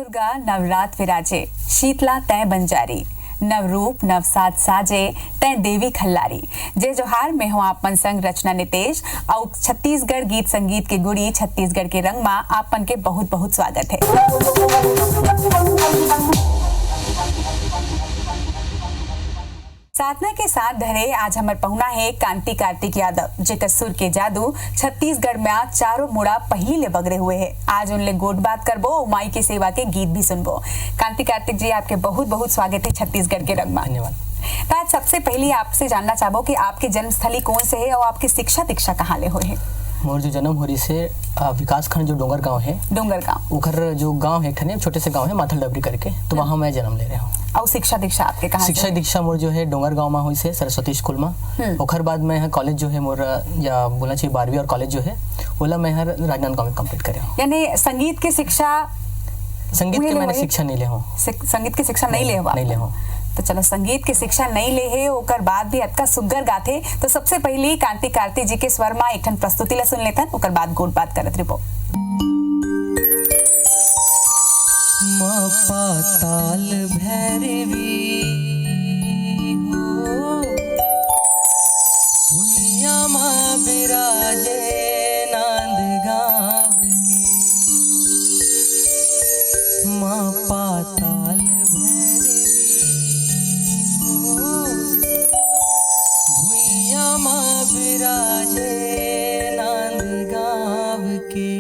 दुर्गा नवरात विराजे, शीतला तय बंजारी, नवरूप नवसात साजे तय देवी खल्लारी। जय जोहार, मैं हूँ आपन संग रचना नितेश और छत्तीसगढ़ गीत संगीत के गुड़ी छत्तीसगढ़ के रंग में आपन के बहुत बहुत स्वागत है। साधना के साथ धरे आज हमार पहुना है कांति कार्तिक यादव, जेकर सुर के जादू छत्तीसगढ़ में चारों मुड़ा पहली ले बगरे हुए है। आज उनले गोट बात करबो और माई की सेवा के गीत भी सुनबो। कांति कार्तिक जी, आपके बहुत बहुत स्वागत है छत्तीसगढ़ के रंग में। धन्यवाद। तो आज सबसे पहले आपसे जानना चाहबो कि आपके जन्मस्थली कौन से है और आपकी शिक्षा दीक्षा कहाँ ले हुए है? मोर जो जन्म हो रही से विकास खंड जो डोंगर गांव है, डोंगर गांव, उखर जो गांव है ठने छोटे से गांव है माथल डबरी करके, तो वहाँ मैं जन्म ले रहा हूँ। और शिक्षा दीक्षा आपके कहाँ? शिक्षा दीक्षा मोर जो है डोंगर गांव में हुई से सरस्वती स्कूल में। उखर बाद मैं कॉलेज जो है मोर या बोलना चाहिए 12वीं और कॉलेज जो है ओला मैं राजनांदगांव में कंप्लीट कर रहा हूँ। यानी संगीत की शिक्षा? संगीत के मैंने शिक्षा नहीं ले हूँ। संगीत की शिक्षा नहीं ले हूँ। तो चलो, संगीत की शिक्षा नहीं ले है ओकर बाद भी अतका सुग्गर गाथे। तो सबसे पहली कांति कार्तिक जी के स्वर में एक ठन प्रस्तुति ला सुन लेथन, ओकर बाद गोट बात करत रिपो। माँ पाताल भैरवी हो, भुइया माँ बिराजे नांदगांव के। माँ पाताल भैरवी हो, भुइया माँ बिराजे नांदगांव के।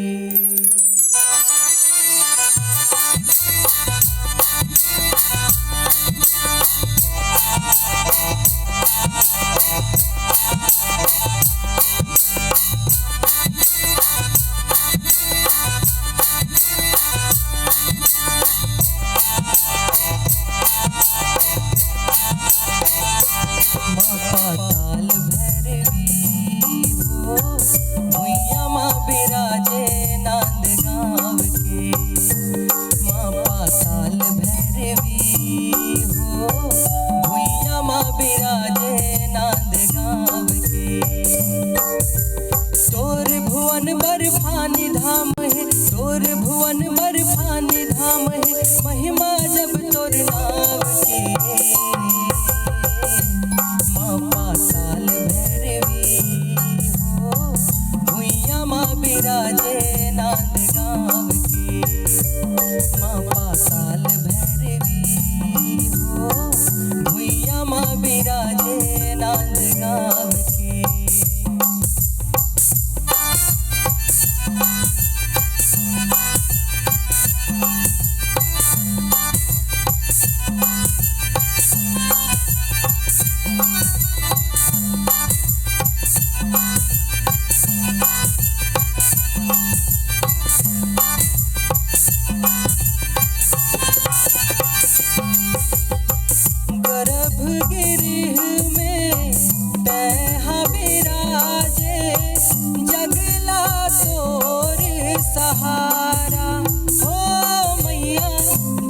पाताल भैरवी हो, भुइया माँ बिराजे नांदगांव के। माँ पाताल भैरवी हो, भुइया माँ बिराजे नांदगांव के। तोर भुवन बर्फानी धाम है, तोर भुवन बर्फानी धाम है, महिमा जब तोर नाम के। पाताल भैरवी हो, भुइया माँ बिराजे नांदगांव के। माँ पाताल भैरवी हो, भुइया माँ बिराजे नांदगांव के। गर्भगृह में तैहा बिराजे, जगला तोर सहारा हो मैया,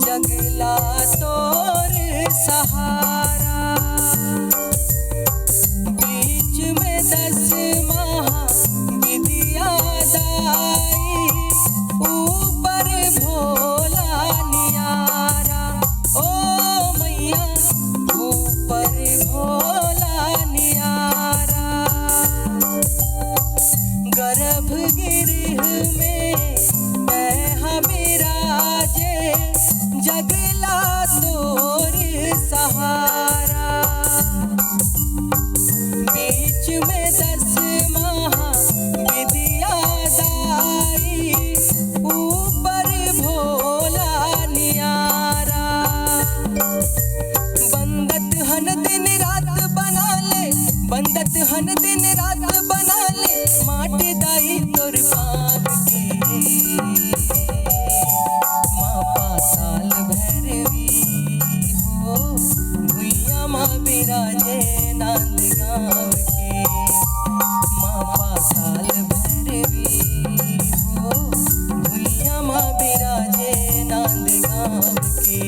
जगला तोर सहारा। बीच में 10 माह विद्या दाई, ऊपर भोला नियारा ओ मैया, ऊपर भोला नियारा। गर्भगृह में तैहा बिराजे, जगला तोर सहारा। बीच में 10 माह विद्या दाई, ऊपर भोला नियारा। बंदत हन दिन रात बना ले, बंदत हन दिन रात बना ले, माटी दाई तोर पाप के। माँ पाताल भैरवी हो, भुइया माँ बिराजे नांदगांव के। माँ पाताल भैरवी हो, भुइया माँ बिराजे नांदगांव के।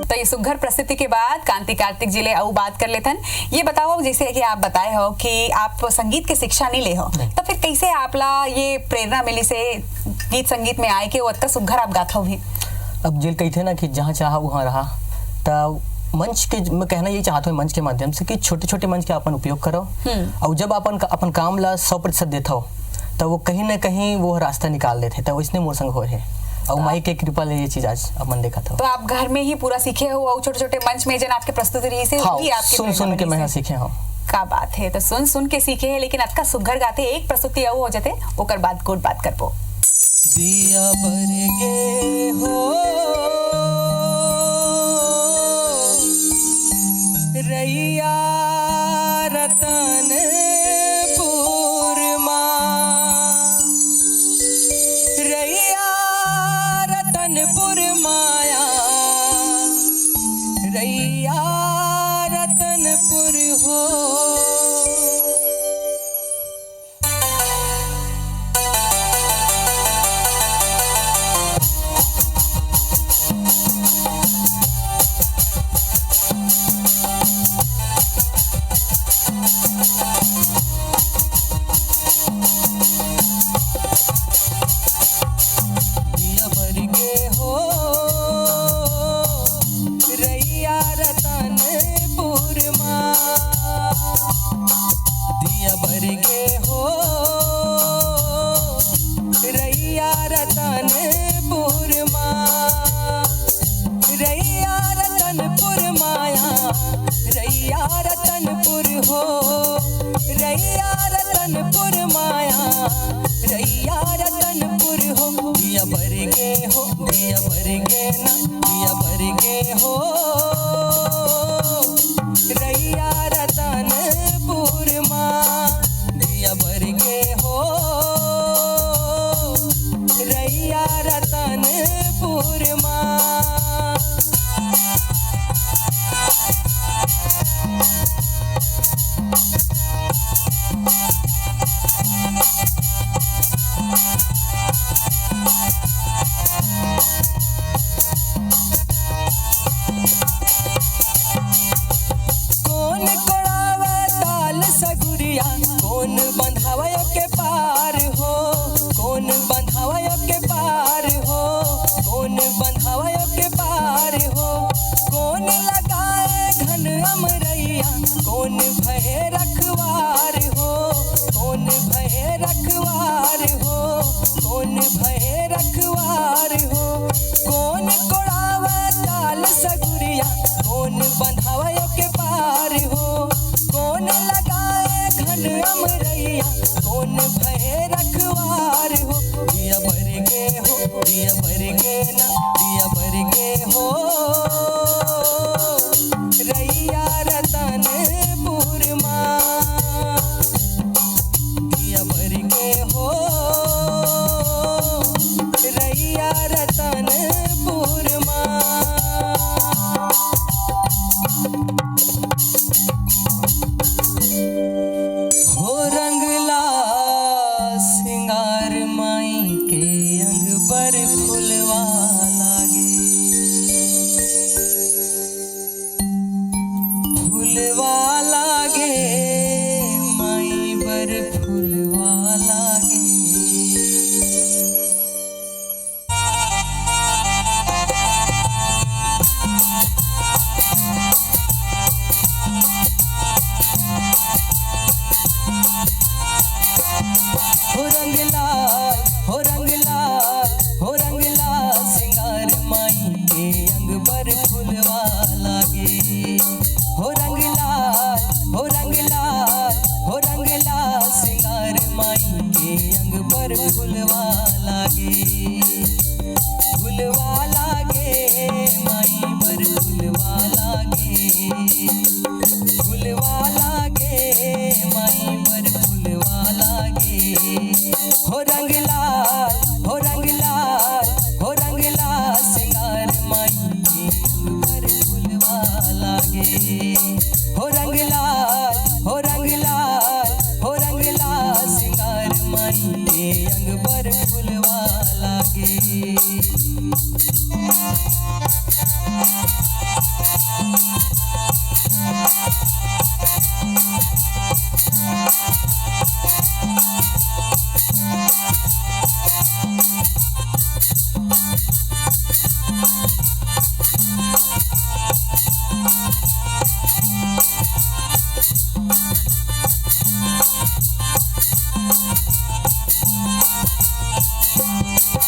तो ये सुघर प्रस्तुति के बाद कांति कार्तिक जी ले और बात कर लेथन। ये बताओ, जैसे कि आप बताए हो कि आप संगीत की शिक्षा नहीं ले हो, तो फिर कैसे आपला ये प्रेरणा मिली से गीत संगीत में आए के ओतका सुघर आप गाथा भी? अब जिल कहते ना कि जहाँ चाहा वहाँ रहा, तब मंच के मैं कहना ये चाहता हूँ मंच के माध्यम से कि छोटे छोटे मंच के अपन उपयोग करो और जब अपन काम ला 100% देता हो तब वो कहीं ना कहीं वो रास्ता निकाल देते, तब इसने मोर संग हो है और माई के कृपा ले ये चीज आज अपन देखा था। तो आप घर में ही पूरा सीखे हो और छोटे छोटे मंच में जन आपके प्रस्तुति रही से हाँ, ही आपके सुन के मैं सीखे हूँ। का बात है, तो सुन के सीखे है, लेकिन अतका सुघर गाते एक प्रस्तुति आओ हो जाते ओकर बाद गुड बात कर पो। दिया बरगे हो रैया रतन पूर्मा, रैया रतनपुर माया, रैया रतनपुर हो।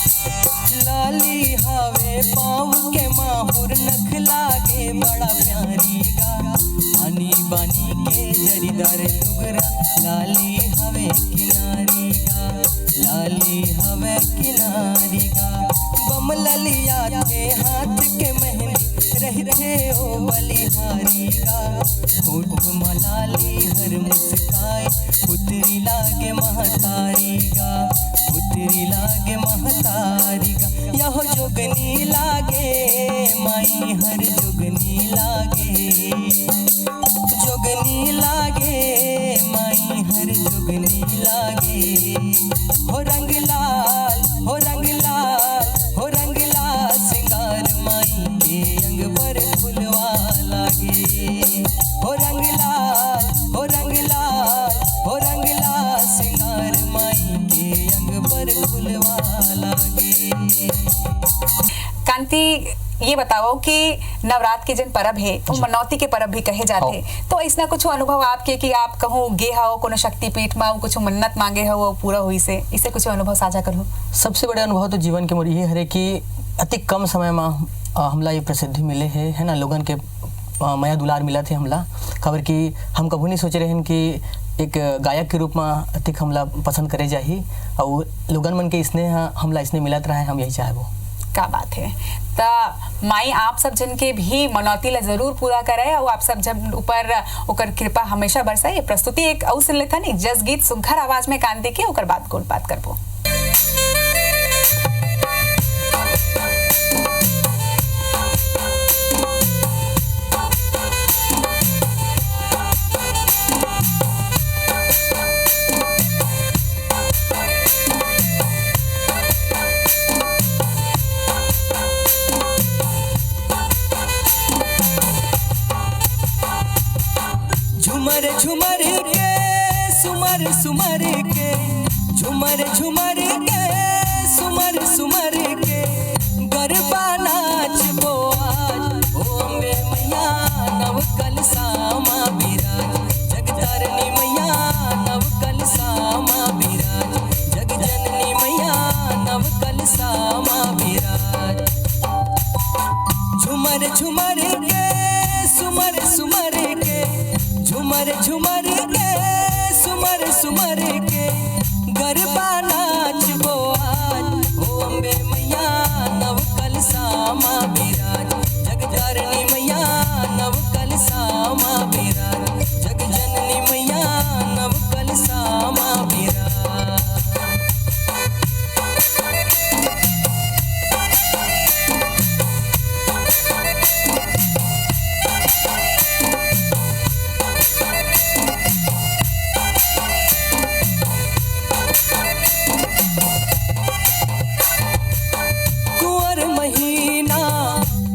लाली हवे पाँव के माहुर नख लागे बड़ा प्यारी गा पानी बानी के जरीदार लुगरा लाली हवे किनारी गा लाली हवे किनारी गा बम ललिया थे हाथ के मेहंदी रहते ओ बलिहारी गा होठ मलाली हर मुस्काए पुतरी लागे महतारी गा पुतरी लागे महतारी गा यहो जोगनी लागे माई हर जोगनी लागे जोगनी लागे माई हर जोगनी लागे हो रंग लाल हो रंग लाल हो रंग लाल सिंगार माई के अंग पर फुलवा लागे हो रंग लाल हो रंग लाल हो रंग लाल सिंगार माई के अंग पर फुलवा लागे। कांति, ये बताओ कि नवरात्र के जिन परब है वो मनौती के परब भी कहे जाते हैं, तो इसना कुछ अनुभव आपके कि आप कहूँ गे हो कोनो शक्तिपीठ में कुछ मन्नत मांगे हो वो पूरा हुई से, इसे कुछ अनुभव साझा करो। सबसे बड़ा अनुभव तो जीवन के मोर ये है कि अति कम समय में हमला ये प्रसिद्धि मिले है ना, लोगन के माया दुलार मिला थे हमला, खबर कि हम कभी नहीं सोच रहे हैं कि एक गायक के रूप में अतिक हमला पसंद करे जाही और लोगन मन के इसने हमला इसने मिलत रहा है, हम यही चाहेबो। क्या बात है। तो माई आप सब जन के भी मनौती ला जरूर पूरा करे और आप सब जन ऊपर ओकर कृपा हमेशा बरसाए। ये प्रस्तुति एक और सुन लेता नहीं जस गीत सुघर आवाज में कांति के ओकर बात गोल बात करबो। झुमर झुमर के सुमर सुमर के झुमर झुमर के सुमर सुमर के गरबा नाच बो आज ओ अम्बे मैया नव कलसामा बिराज जगतारनी मैया नव कलसामा बिराज जगजननी मैया नव कलसामा बिराज झुमर झुमर के सुमर सुमर के झुमर झुमर के सुमर सुमर के गरबा नाच बो आज ओ अम्बे मैया नव कलसामा बिराज जगतारनी मैया नव कलसामा बिराज जगजननी मैया नव कलसामा बिराज।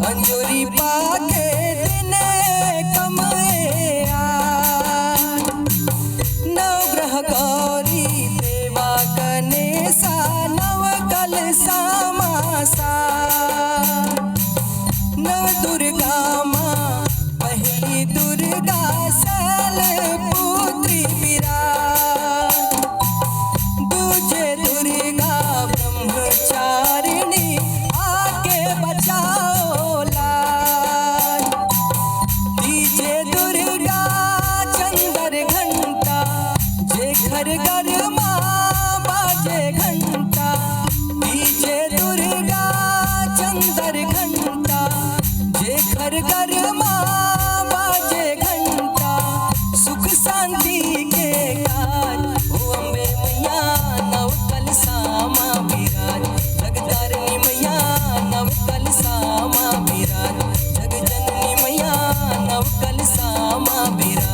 अंजोरी पाके दिने कमया नवग्रह गौरी देवा गणेशा नव कलसामासा नव दुर्गा माँ पहली दुर्गा सल पुत्री विराज दूजे दुर्गा ब्रह्मचारिणी आके बचाओ घर घर माँ बाजे घंटा डीजे दुर्गा चंदर घंटा जे घर घर माँ बाजे घंटा सुख शांति के काज ओ अम्बे मैया नव कलसामा बिराज जगतारनी मैया नव कलसामा बिराज जगजननी मैया नव कलसामा बिराज।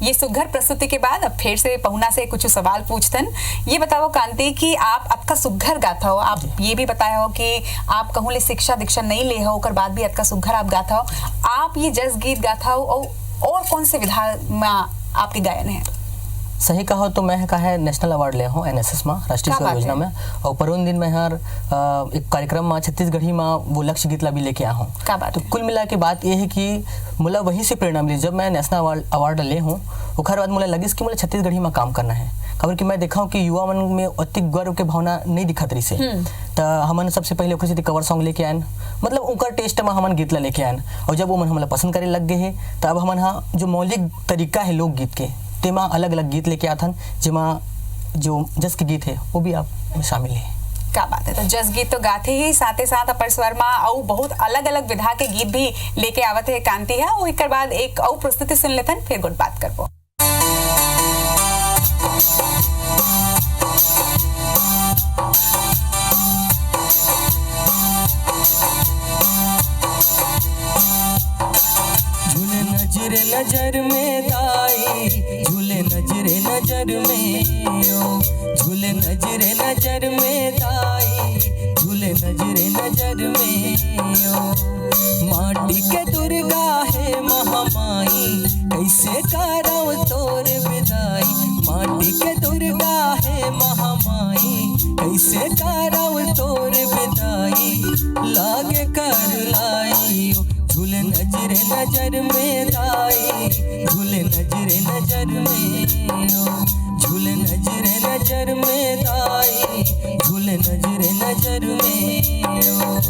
ये सुघर प्रस्तुति के बाद अब फिर से पहुना से कुछ सवाल पूछतन। ये बताओ कांति कि आप आपका सुघर गाता हो, आप ये भी बताया हो कि आप कहूँ ले शिक्षा दीक्षा नहीं ले हो कर बाद भी आपका सुघर आप गाता हो, आप ये जस गीत गाता हो और कौन से विधा में आपके गायन है? सही कहो तो मैं कहा नेशनल अवार्ड ले हूँ एनएसएस में, राष्ट्रीय सेवा योजना में, और परोन दिन में हर एक कार्यक्रम में छत्तीसगढ़ी में वो लक्ष्य गीत ला भी लेके आया हूँ। तो कुल मिला के बात ये है कि मुझे वहीं से प्रेरणा मिली जब मैं नेशनल अवार्ड ले हूँ, उसके बाद मुझे लगी कि मुझे छत्तीसगढ़ी में काम करना है। खबर कि मैं देखा हूँ कि युवा मन में अति गर्व के भावना नहीं दिखत रही से। तो हमन सबसे पहले ओकर से कवर सॉन्ग लेके आयन, मतलब उनकर टेस्ट में हमन गीत ला लेके आयन, और जब वो मन हमला पसंद करे लग गए है तो अब हमन हाँ जो मौलिक तरीका है लोकगीत के तेमा अलग अलग गीत लेके आथन, जेमा जो जस के गीत है वो भी आप शामिल है। क्या बात है। तो जस गीत तो गाते ही साथे साथ अपर स्वर में और बहुत अलग अलग विधा के गीत भी लेके आवत है कांति है। और एक बाद एक और प्रस्तुति सुन लेथन फिर गुड बात करबो। झूले नजरे नजर में दाई, झूले नजरे नजर में ओ, झूले नजरे नजर में दाई, झूले नजरे नजर में ओ। माटी के दुर्गा है महामाई, कैसे करव तोर विदाई। माटी के दुर्गा है महामाई, कैसे करव तोर विदाई। लागे कर लाई झूले नजरे नजर में दाई, झूले नजरे नजर में ओ, झूले नजरे नजर में दाई, झूले नजरे नजर में ओ।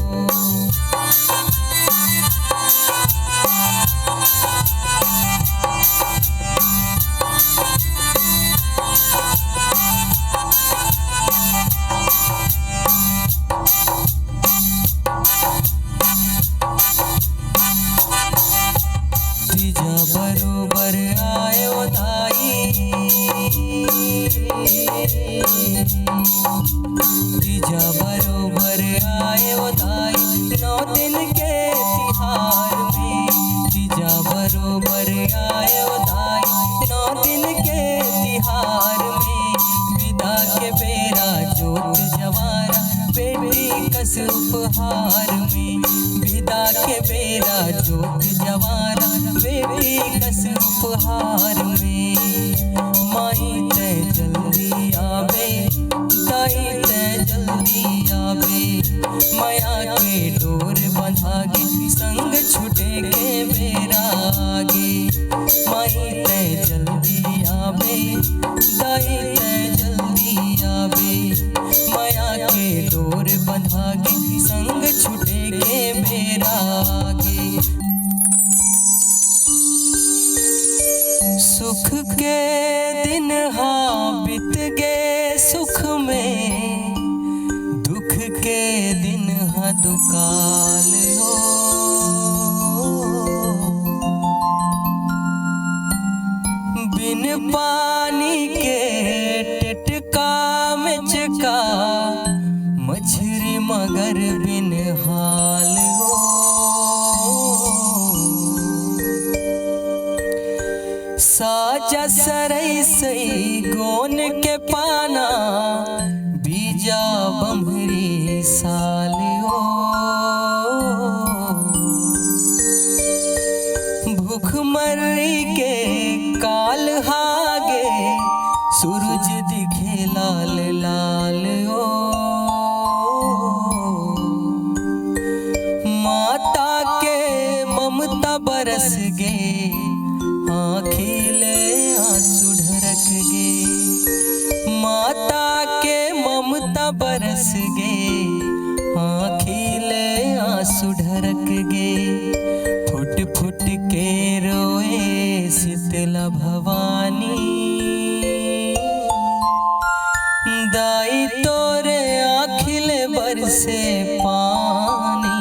बरोबर आयो दाई, तीजा बरोबर आयो दाई, 9 दिन के तिहार में। तीजा बरोबर आयो दाई, 9 दिन के तिहार में। विदा के बेरा जोत जवारा बेटी कस उपहार में। विदा के बेरा जोत जवारा बेटी कस उपहार में। माई ते जल्दी आवे, दाई ते जल्दी आवे। माया के डोर बंधागे, संग छुटे के बेरा आगे। माई ते जल्दी आवे, दाई ते जल्दी आवे। माया के डोर बंधागे, संग छुटे के बेरा आगे। सुख के दिन हाँ बीत गए सुख में, दुख के दिन हाँ दुकाल हो। बिन पानी के टटका में चका, मछली मगर बिन हाल हो। साजा सरई सई गोन के पाना, बीजा बम्हरी साल हो। भूखमरी के काल हागे, सूरज दिखे लाल लाल हो। माता के ममता बरस गे, आँखिले आंसू ढरक गे। माता के ममता बरस गे, आँखिले आंसू ढरक गे। फुट फुट के रोए शीतला भवानी, दाई तोरे आँखिले बरसे पानी।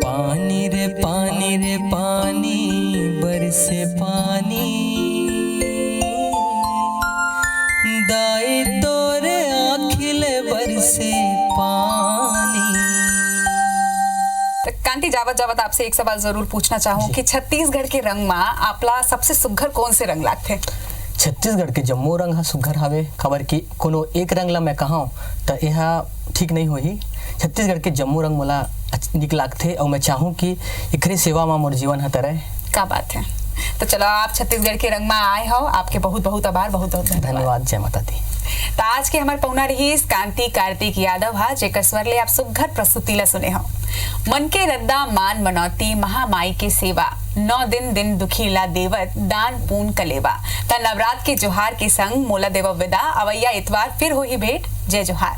पानी रे पानी रे पानी बरसे पानी, दाई तोरे आँखिले बरसे पानी। कांति जावत जावत आपसे एक सवाल जरूर पूछना चाहूँ कि छत्तीसगढ़ के रंग में आपला सबसे सुघर कौन से रंग लागते? छत्तीसगढ़ के जम्मो रंग हा सुघर हावे। खबर कि कोनो एक रंग ला मैं कहा तो यह ठीक नहीं होही। छत्तीसगढ़ के जम्मो रंग मोला निक लागथे और मैं चाहूँ कि एकरे सेवा में मोर जीवन हत रहे। क्या बात है। तो चलो आप छत्तीसगढ़ के रंग में आए हो, आपके बहुत बहुत आभार, बहुत बहुत धन्यवाद। जय माता दी। तो आज के हमारे पौना रही कांति कार्तिक यादव हा, जेकर स्वर ले आप सुघर प्रस्तुति ला सुने हो। मन के रद्दा मान मनौती महामाई के सेवा, 9 दिन दिन दुखीला देवत दान पून कलेवा। ता नवरात्र के जोहार के संग मोला देव विदा। अवैया इतवार फिर हो ही भेंट। जय जोहार।